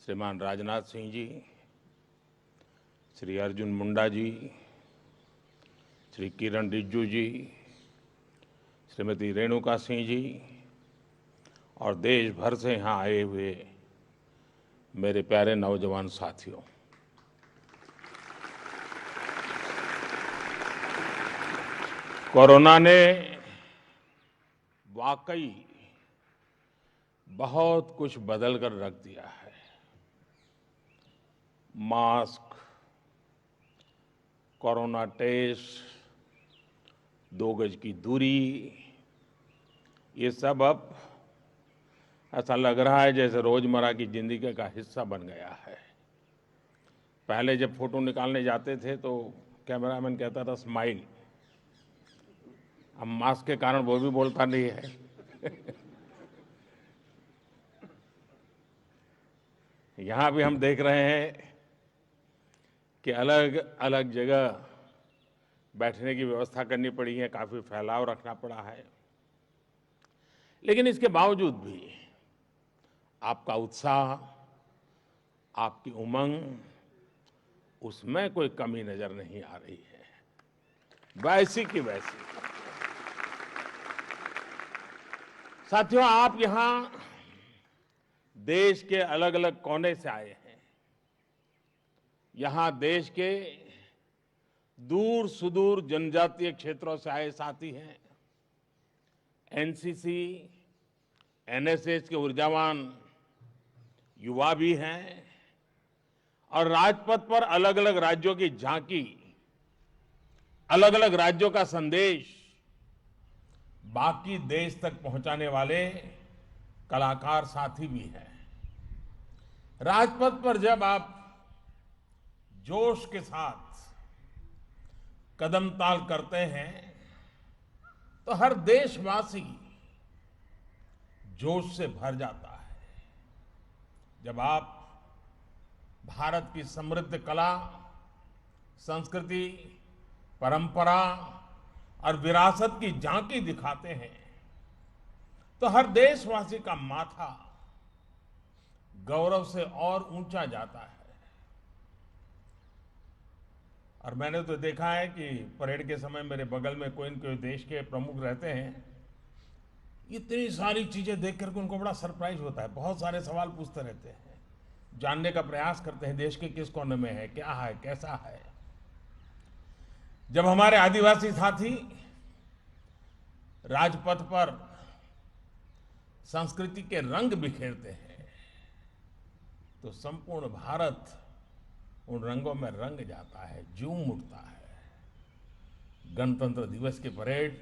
श्रीमान राजनाथ सिंह जी, श्री अर्जुन मुंडा जी, श्री किरण रिजिजू जी, श्रीमती रेणुका सिंह जी और देश भर से यहाँ आए हुए मेरे प्यारे नौजवान साथियों, कोरोना ने वाकई बहुत कुछ बदल कर रख दिया है। मास्क, कोरोना टेस्ट, 2 गज की दूरी, ये सब अब ऐसा लग रहा है जैसे रोजमर्रा की जिंदगी का हिस्सा बन गया है। पहले जब फोटो निकालने जाते थे तो कैमरामैन कहता था स्माइल, अब मास्क के कारण वो भी बोलता नहीं है। यहाँ भी हम देख रहे हैं कि अलग अलग जगह बैठने की व्यवस्था करनी पड़ी है, काफी फैलाव रखना पड़ा है, लेकिन इसके बावजूद भी आपका उत्साह, आपकी उमंग, उसमें कोई कमी नजर नहीं आ रही है, वैसी की वैसी। साथियों, आप यहां देश के अलग अलग कोने से आए हैं। यहां देश के दूर सुदूर जनजातीय क्षेत्रों से आए साथी हैं। एनसीसी, एनएसएस के ऊर्जावान युवा भी हैं और राजपथ पर अलग अलग राज्यों की झांकी, अलग अलग राज्यों का संदेश बाकी देश तक पहुंचाने वाले कलाकार साथी भी हैं। राजपथ पर जब आप जोश के साथ कदम ताल करते हैं तो हर देशवासी जोश से भर जाता है। जब आप भारत की समृद्ध कला, संस्कृति, परंपरा और विरासत की झांकी दिखाते हैं तो हर देशवासी का माथा गौरव से और ऊंचा जाता है। और मैंने तो देखा है कि परेड के समय मेरे बगल में कोई न कोई देश के प्रमुख रहते हैं, इतनी सारी चीजें देख करके उनको बड़ा सरप्राइज होता है, बहुत सारे सवाल पूछते रहते हैं, जानने का प्रयास करते हैं देश के किस कोने में है, क्या है, कैसा है। जब हमारे आदिवासी साथी राजपथ पर संस्कृति के रंग बिखेरते हैं तो संपूर्ण भारत उन रंगों में रंग जाता है, झूम उठता है। गणतंत्र दिवस की परेड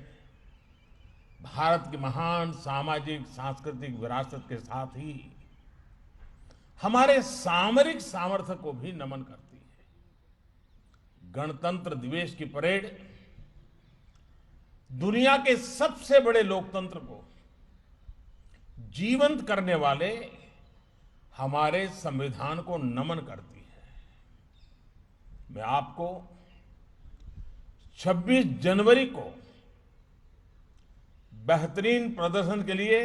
भारत की महान सामाजिक सांस्कृतिक विरासत के साथ ही हमारे सामरिक सामर्थ्य को भी नमन करती है। गणतंत्र दिवस की परेड दुनिया के सबसे बड़े लोकतंत्र को जीवंत करने वाले हमारे संविधान को नमन करती है। मैं आपको 26 जनवरी को बेहतरीन प्रदर्शन के लिए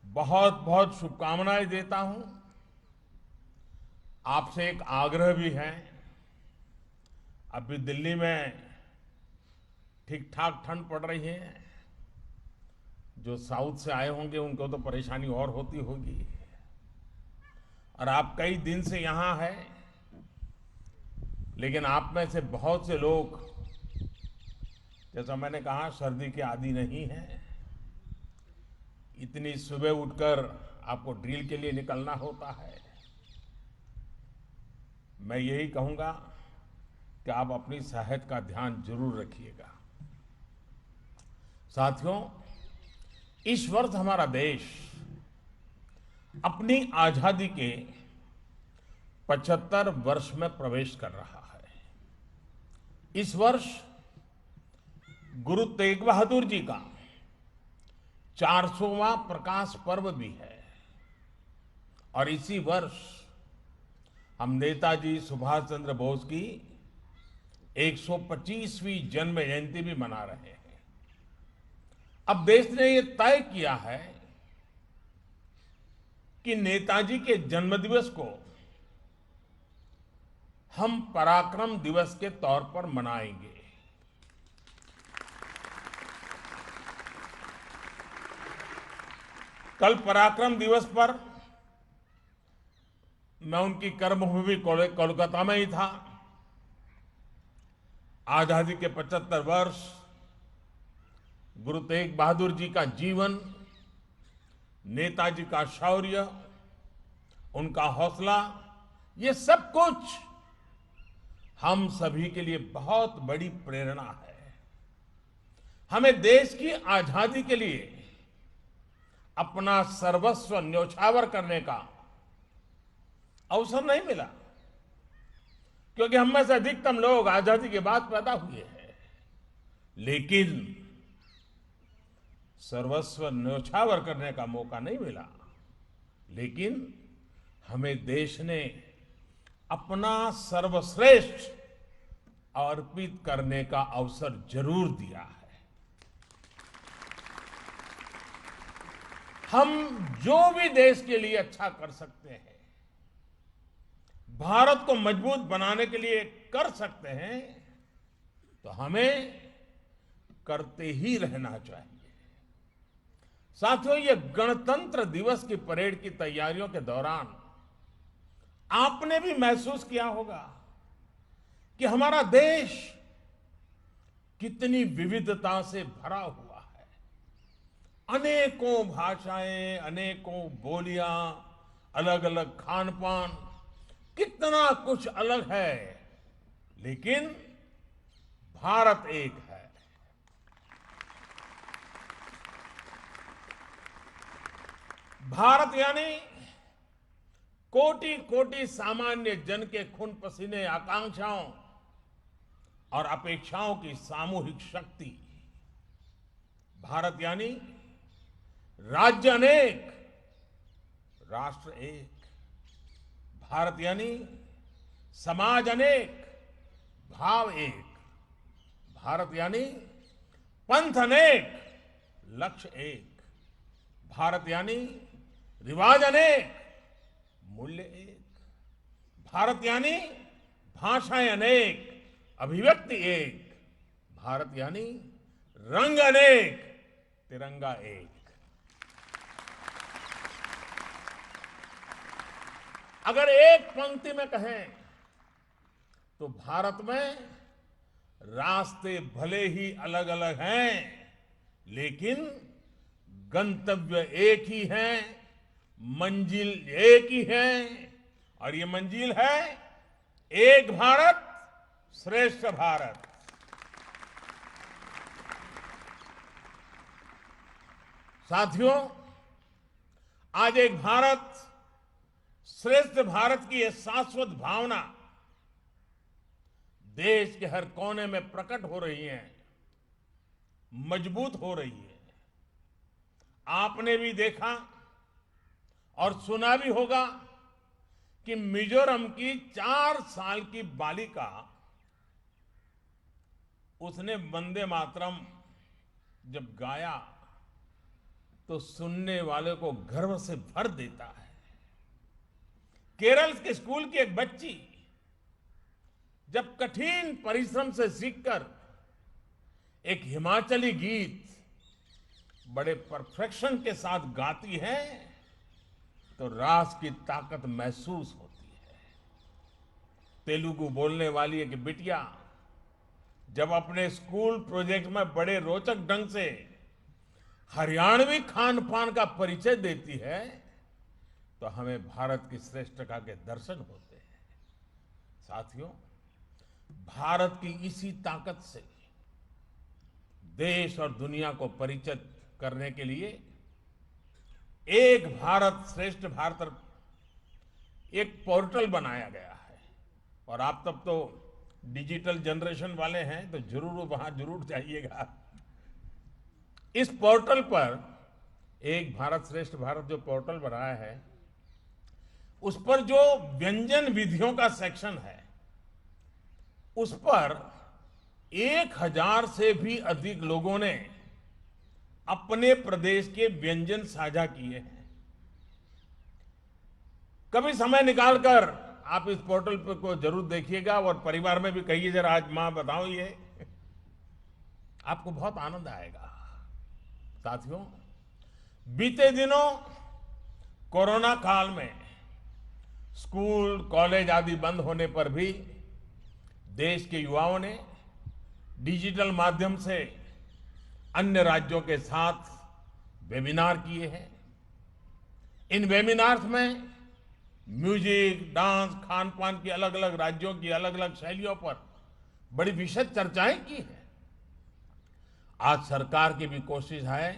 बहुत बहुत शुभकामनाएं देता हूं। आपसे एक आग्रह भी है, अभी दिल्ली में ठीक ठाक ठंड पड़ रही है, जो साउथ से आए होंगे उनको तो परेशानी और होती होगी, और आप कई दिन से यहां हैं, लेकिन आप में से बहुत से लोग, जैसा मैंने कहा, सर्दी के आदी नहीं है। इतनी सुबह उठकर आपको ड्रिल के लिए निकलना होता है। मैं यही कहूंगा कि आप अपनी सेहत का ध्यान जरूर रखिएगा। साथियों, इस वर्ष हमारा देश अपनी आजादी के 75 वर्ष में प्रवेश कर रहा है। इस वर्ष गुरु तेग बहादुर जी का 400वां प्रकाश पर्व भी है और इसी वर्ष हम नेताजी सुभाष चंद्र बोस की 125वीं जन्म जयंती भी मना रहे हैं। अब देश ने ये तय किया है कि नेताजी के जन्मदिवस को हम पराक्रम दिवस के तौर पर मनाएंगे। कल पराक्रम दिवस पर मैं उनकी कर्मभूमि कोलकाता में ही था। आजादी के 75 वर्ष, गुरु तेग बहादुर जी का जीवन, नेताजी का शौर्य, उनका हौसला, ये सब कुछ हम सभी के लिए बहुत बड़ी प्रेरणा है। हमें देश की आजादी के लिए अपना सर्वस्व न्योछावर करने का अवसर नहीं मिला, क्योंकि हम में से अधिकतम लोग आजादी के बाद पैदा हुए हैं। लेकिन सर्वस्व न्योछावर करने का मौका नहीं मिला, लेकिन हमें देश ने अपना सर्वश्रेष्ठ अर्पित करने का अवसर जरूर दिया है। हम जो भी देश के लिए अच्छा कर सकते हैं, भारत को मजबूत बनाने के लिए कर सकते हैं, तो हमें करते ही रहना चाहिए। साथियों, ये गणतंत्र दिवस की परेड की तैयारियों के दौरान आपने भी महसूस किया होगा कि हमारा देश कितनी विविधता से भरा हुआ है। अनेकों भाषाएं, अनेकों बोलियां, अलग अलग खान पान, कितना कुछ अलग है, लेकिन भारत एक है। भारत यानी कोटि कोटि सामान्य जन के खून पसीने, आकांक्षाओं और अपेक्षाओं की सामूहिक शक्ति। भारत यानी राज्य अनेक, राष्ट्र एक। भारत यानी समाज अनेक, भाव एक। भारत यानी पंथ अनेक, लक्ष्य एक। भारत यानी रिवाज अनेक, मूल्य एक। भारत यानी भाषाएं अनेक, अभिव्यक्ति एक। भारत यानी रंग अनेक, तिरंगा एक। अगर एक पंक्ति में कहें तो भारत में रास्ते भले ही अलग अलग हैं, लेकिन गंतव्य एक ही है, मंजिल एक ही है, और ये मंजिल है एक भारत श्रेष्ठ भारत। साथियों, आज एक भारत श्रेष्ठ भारत की यह शाश्वत भावना देश के हर कोने में प्रकट हो रही है, मजबूत हो रही है। आपने भी देखा और सुना भी होगा कि मिजोरम की 4 साल की बालिका, उसने वंदे मातरम जब गाया तो सुनने वाले को गर्व से भर देता है। केरल के स्कूल की एक बच्ची जब कठिन परिश्रम से सीखकर एक हिमाचली गीत बड़े परफेक्शन के साथ गाती है तो राष्ट्र की ताकत महसूस होती है। तेलुगु बोलने वाली एक बिटिया जब अपने स्कूल प्रोजेक्ट में बड़े रोचक ढंग से हरियाणवी खान पान का परिचय देती है तो हमें भारत की श्रेष्ठता के दर्शन होते हैं। साथियों, भारत की इसी ताकत से देश और दुनिया को परिचित करने के लिए एक भारत श्रेष्ठ भारत एक पोर्टल बनाया गया है। और आप तब तो डिजिटल जनरेशन वाले हैं तो जरूर वहां जरूर जाइएगा। इस पोर्टल पर एक भारत श्रेष्ठ भारत जो पोर्टल बनाया है, उस पर जो व्यंजन विधियों का सेक्शन है, उस पर 1000 से भी अधिक लोगों ने अपने प्रदेश के व्यंजन साझा किए हैं। कभी समय निकालकर आप इस पोर्टल पर को जरूर देखिएगा और परिवार में भी कहिए जरा, आज मां बताओ ये, आपको बहुत आनंद आएगा। साथियों, बीते दिनों कोरोना काल में स्कूल, कॉलेज आदि बंद होने पर भी देश के युवाओं ने डिजिटल माध्यम से अन्य राज्यों के साथ वेबिनार किए हैं। इन वेबिनार्स में म्यूजिक, डांस, खान पान की अलग अलग राज्यों की अलग अलग शैलियों पर बड़ी विशद चर्चाएं की हैं। आज सरकार की भी कोशिश है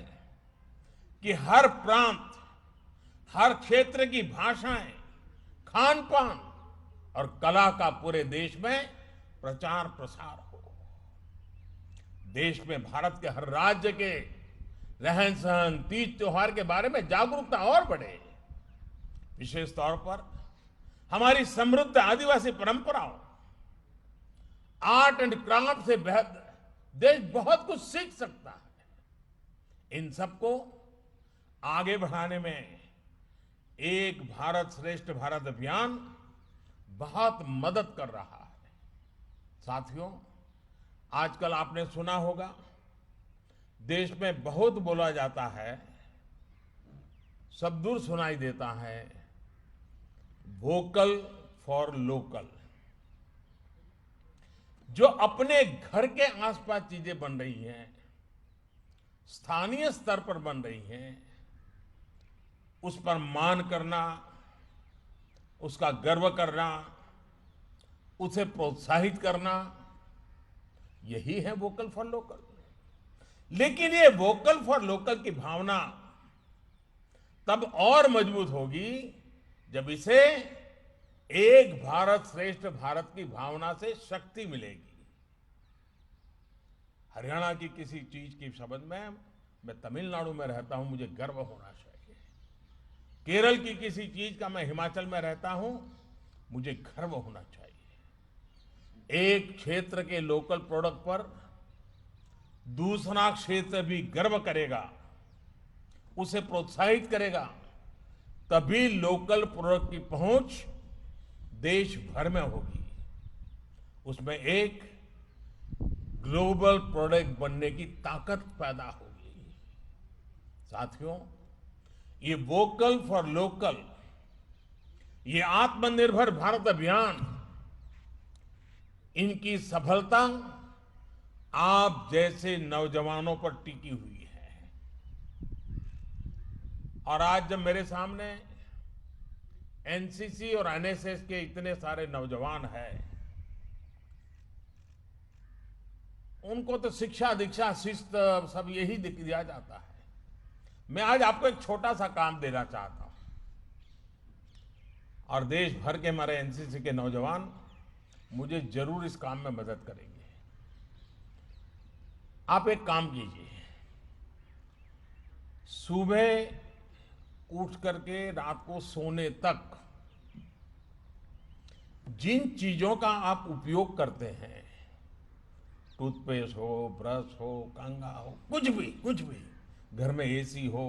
कि हर प्रांत, हर क्षेत्र की भाषाएं, खान पान और कला का पूरे देश में प्रचार प्रसार हो। देश में भारत के हर राज्य के रहन सहन, तीज त्योहार के बारे में जागरूकता और बढ़े। विशेष तौर पर हमारी समृद्ध आदिवासी परंपराओं, आर्ट एंड क्राफ्ट से देश बहुत कुछ सीख सकता है। इन सबको आगे बढ़ाने में एक भारत श्रेष्ठ भारत अभियान बहुत मदद कर रहा है। साथियों, आजकल आपने सुना होगा, देश में बहुत बोला जाता है, सब दूर सुनाई देता है, वोकल फॉर लोकल। जो अपने घर के आसपास चीजें बन रही हैं, स्थानीय स्तर पर बन रही हैं, उस पर मान करना, उसका गर्व करना, उसे प्रोत्साहित करना, यही है वोकल फॉर लोकल। लेकिन ये वोकल फॉर लोकल की भावना तब और मजबूत होगी जब इसे एक भारत श्रेष्ठ भारत की भावना से शक्ति मिलेगी। हरियाणा की किसी चीज की संबंध में, मैं तमिलनाडु में रहता हूं, मुझे गर्व होना चाहिए। केरल की किसी चीज का मैं हिमाचल में रहता हूं, मुझे गर्व होना चाहिए। एक क्षेत्र के लोकल प्रोडक्ट पर दूसरा क्षेत्र भी गर्व करेगा, उसे प्रोत्साहित करेगा, तभी लोकल प्रोडक्ट की पहुंच देश भर में होगी। उसमें एक ग्लोबल प्रोडक्ट बनने की ताकत पैदा होगी। साथियों, ये वोकल फॉर लोकल, ये आत्मनिर्भर भारत अभियान, इनकी सफलता आप जैसे नौजवानों पर टिकी हुई है। और आज जब मेरे सामने एनसीसी और एनएसएस के इतने सारे नौजवान हैं, उनको तो शिक्षा दीक्षा शिस्त सब यही दिया जाता है। मैं आज आपको एक छोटा सा काम देना चाहता हूं, और देश भर के हमारे एनसीसी के नौजवान मुझे जरूर इस काम में मदद करेंगे। आप एक काम कीजिए, सुबह उठ करके रात को सोने तक जिन चीजों का आप उपयोग करते हैं, टूथपेस्ट हो, ब्रश हो, कंघा हो, कुछ भी, घर में एसी हो,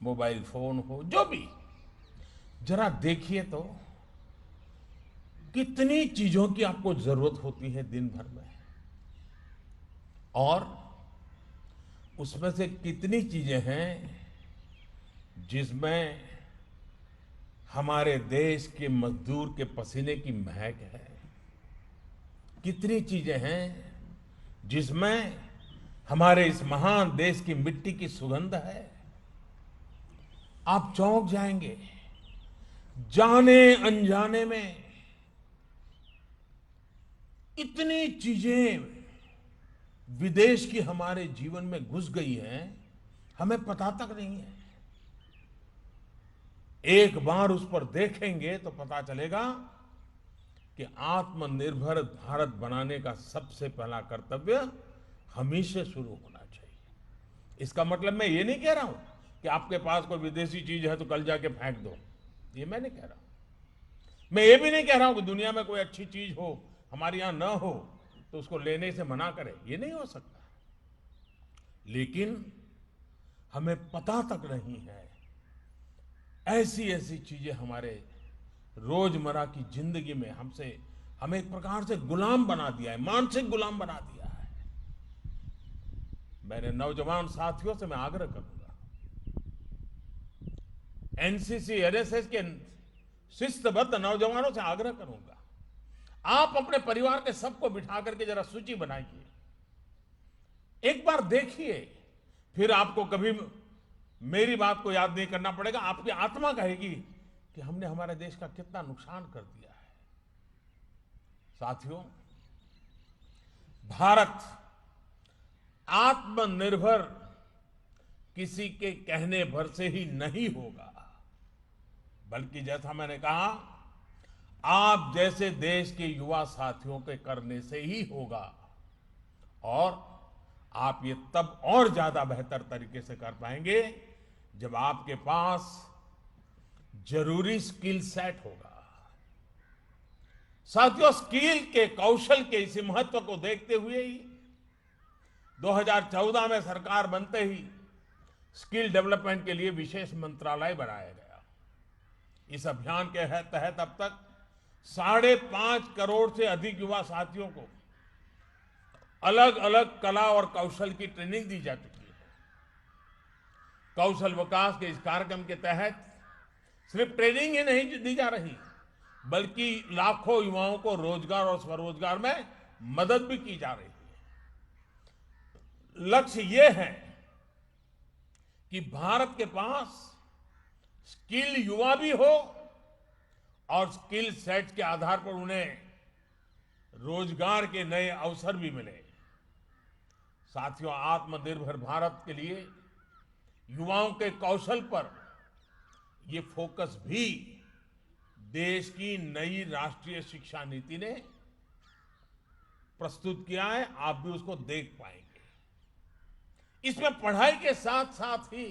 मोबाइल फोन हो, जो भी, जरा देखिए तो कितनी चीजों की आपको जरूरत होती है दिन भर में, और उसमें से कितनी चीजें हैं जिसमें हमारे देश के मजदूर के पसीने की महक है, कितनी चीजें हैं जिसमें हमारे इस महान देश की मिट्टी की सुगंध है। आप चौंक जाएंगे, जाने अनजाने में इतनी चीजें विदेश की हमारे जीवन में घुस गई हैं, हमें पता तक नहीं है। एक बार उस पर देखेंगे तो पता चलेगा कि आत्मनिर्भर भारत बनाने का सबसे पहला कर्तव्य हमी से शुरू होना चाहिए। इसका मतलब मैं ये नहीं कह रहा हूं कि आपके पास कोई विदेशी चीज है तो कल जाके फेंक दो, ये मैं नहीं कह रहा हूं। मैं ये भी नहीं कह रहा हूं कि दुनिया में कोई अच्छी चीज हो, हमारे यहां न हो, तो उसको लेने से मना करें, ये नहीं हो सकता। लेकिन हमें पता तक नहीं है, ऐसी ऐसी चीजें हमारे रोजमर्रा की जिंदगी में हमें एक प्रकार से गुलाम बना दिया है, मानसिक गुलाम बना दिया है। मेरे नौजवान साथियों से मैं आग्रह करूंगा, एनसीसी एनएसएस के शिस्तबद्ध नौजवानों से आग्रह करूंगा, आप अपने परिवार के सबको बिठा करके जरा सूची बनाइए, एक बार देखिए, फिर आपको कभी मेरी बात को याद नहीं करना पड़ेगा। आपकी आत्मा कहेगी कि हमने हमारे देश का कितना नुकसान कर दिया है। साथियों, भारत आत्मनिर्भर किसी के कहने भर से ही नहीं होगा, बल्कि जैसा मैंने कहा, आप जैसे देश के युवा साथियों के करने से ही होगा। और आप ये तब और ज्यादा बेहतर तरीके से कर पाएंगे जब आपके पास जरूरी स्किल सेट होगा। साथियों, स्किल के, कौशल के इस महत्व को देखते हुए ही 2014 में सरकार बनते ही स्किल डेवलपमेंट के लिए विशेष मंत्रालय बनाया गया। इस अभियान के तहत अब तक 5.5 करोड़ से अधिक युवा साथियों को अलग अलग कला और कौशल की ट्रेनिंग दी जा चुकी है। कौशल विकास के इस कार्यक्रम के तहत सिर्फ ट्रेनिंग ही नहीं दी जा रही, बल्कि लाखों युवाओं को रोजगार और स्वरोजगार में मदद भी की जा रही है। लक्ष्य यह है कि भारत के पास स्किल युवा भी हो और स्किल सेट के आधार पर उन्हें रोजगार के नए अवसर भी मिले। साथियों, आत्मनिर्भर भारत के लिए युवाओं के कौशल पर यह फोकस भी देश की नई राष्ट्रीय शिक्षा नीति ने प्रस्तुत किया है। आप भी उसको देख पाएंगे। इसमें पढ़ाई के साथ साथ ही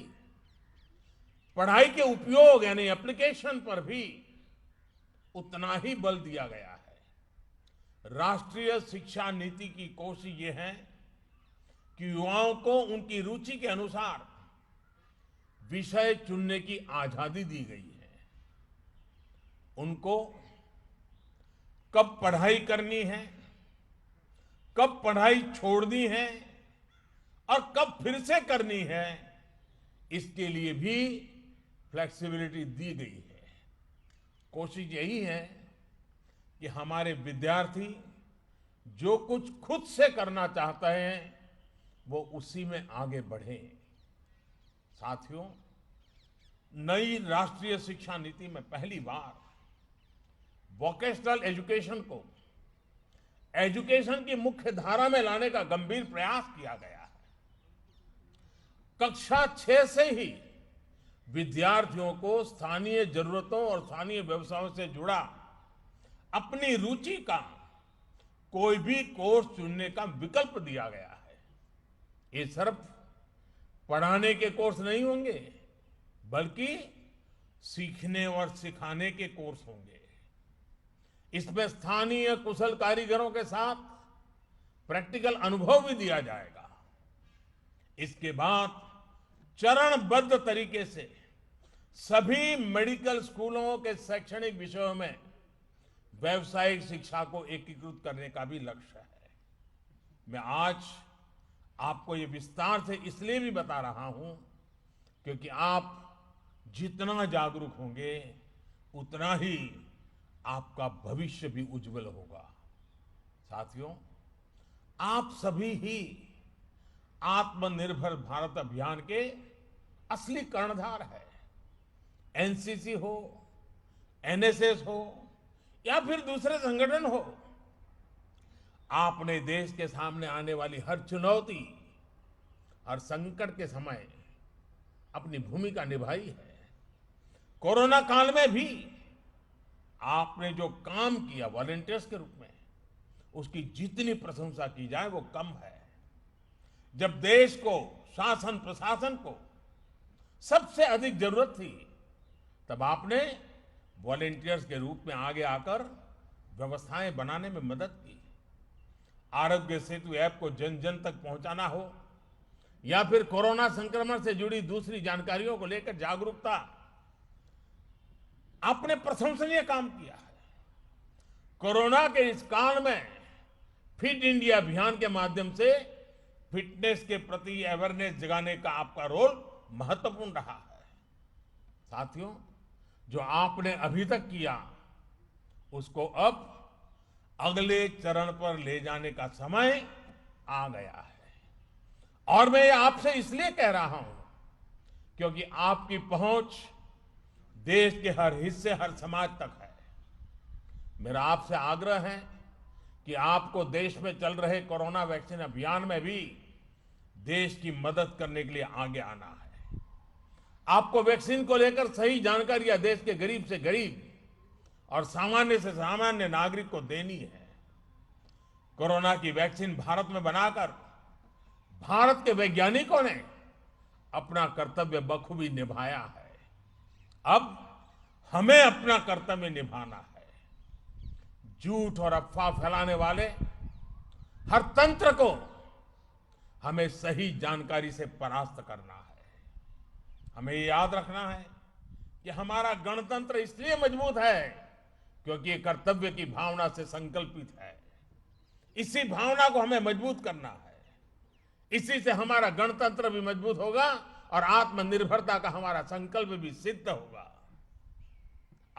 पढ़ाई के उपयोग यानी एप्लीकेशन पर भी उतना ही बल दिया गया है। राष्ट्रीय शिक्षा नीति की कोशिश ये है कि युवाओं को उनकी रुचि के अनुसार विषय चुनने की आजादी दी गई है। उनको कब पढ़ाई करनी है, कब पढ़ाई छोड़नी है और कब फिर से करनी है, इसके लिए भी फ्लेक्सिबिलिटी दी गई है। कोशिश यही है कि हमारे विद्यार्थी जो कुछ खुद से करना चाहते हैं वो उसी में आगे बढ़ें। साथियों, नई राष्ट्रीय शिक्षा नीति में पहली बार वोकेशनल एजुकेशन को एजुकेशन की मुख्य धारा में लाने का गंभीर प्रयास किया गया है। कक्षा 6 से ही विद्यार्थियों को स्थानीय जरूरतों और स्थानीय व्यवसायों से जुड़ा अपनी रुचि का कोई भी कोर्स चुनने का विकल्प दिया गया है। ये सिर्फ पढ़ाने के कोर्स नहीं होंगे, बल्कि सीखने और सिखाने के कोर्स होंगे। इसमें स्थानीय कुशल कारीगरों के साथ प्रैक्टिकल अनुभव भी दिया जाएगा। इसके बाद चरणबद्ध तरीके से सभी मेडिकल स्कूलों के शैक्षणिक विषयों में व्यावसायिक शिक्षा को एकीकृत करने का भी लक्ष्य है। मैं आज आपको ये विस्तार से इसलिए भी बता रहा हूं क्योंकि आप जितना जागरूक होंगे उतना ही आपका भविष्य भी उज्जवल होगा। साथियों, आप सभी ही आत्मनिर्भर भारत अभियान के असली कर्णधार है। एनसीसी हो, एनएसएस हो या फिर दूसरे संगठन हो, आपने देश के सामने आने वाली हर चुनौती, हर संकट के समय अपनी भूमिका निभाई है। कोरोना काल में भी आपने जो काम किया वॉलंटियर्स के रूप में, उसकी जितनी प्रशंसा की जाए वो कम है। जब देश को, शासन प्रशासन को सबसे अधिक जरूरत थी, तब आपने वॉलंटियर्स के रूप में आगे आकर व्यवस्थाएं बनाने में मदद की। आरोग्य सेतु ऐप को जन जन तक पहुंचाना हो या फिर कोरोना संक्रमण से जुड़ी दूसरी जानकारियों को लेकर जागरूकता, आपने प्रशंसनीय काम किया है। कोरोना के इस काल में फिट इंडिया अभियान के माध्यम से फिटनेस के प्रति अवेयरनेस जगाने का आपका रोल महत्वपूर्ण रहा है। साथियों, जो आपने अभी तक किया उसको अब अगले चरण पर ले जाने का समय आ गया है। और मैं ये आपसे इसलिए कह रहा हूं क्योंकि आपकी पहुंच देश के हर हिस्से, हर समाज तक है। मेरा आपसे आग्रह है कि आपको देश में चल रहे कोरोना वैक्सीन अभियान में भी देश की मदद करने के लिए आगे आना है। आपको वैक्सीन को लेकर सही जानकारियां देश के गरीब से गरीब और सामान्य से सामान्य नागरिक को देनी है। कोरोना की वैक्सीन भारत में बनाकर भारत के वैज्ञानिकों ने अपना कर्तव्य बखूबी निभाया है। अब हमें अपना कर्तव्य निभाना है। झूठ और अफवाह फैलाने वाले हर तंत्र को हमें सही जानकारी से परास्त करना है। हमें ये याद रखना है कि हमारा गणतंत्र इसलिए मजबूत है क्योंकि ये कर्तव्य की भावना से संकल्पित है। इसी भावना को हमें मजबूत करना है। इसी से हमारा गणतंत्र भी मजबूत होगा और आत्मनिर्भरता का हमारा संकल्प भी सिद्ध होगा।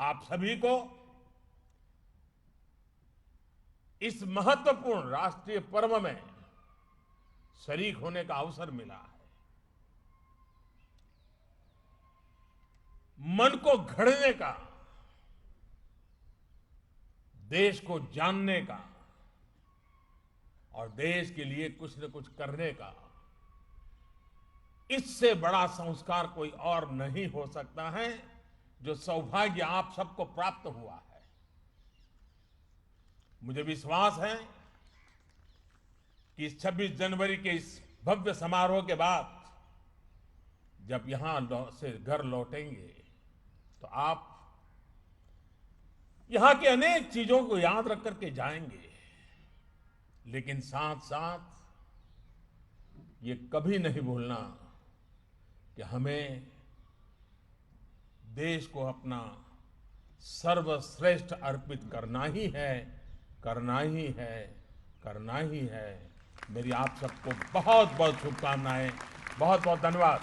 आप सभी को इस महत्वपूर्ण राष्ट्रीय पर्व में शरीक होने का अवसर मिला है। मन को घड़ने का, देश को जानने का और देश के लिए कुछ न कुछ करने का, इससे बड़ा संस्कार कोई और नहीं हो सकता है जो सौभाग्य आप सबको प्राप्त हुआ है। मुझे विश्वास है कि 26 जनवरी के इस भव्य समारोह के बाद जब यहां से घर लौटेंगे तो आप यहां की अनेक चीजों को याद रख करके जाएंगे, लेकिन साथ साथ ये कभी नहीं भूलना कि हमें देश को अपना सर्वश्रेष्ठ अर्पित करना ही है, करना ही है, करना ही है। मेरी आप सबको बहुत बहुत शुभकामनाएं, बहुत बहुत धन्यवाद।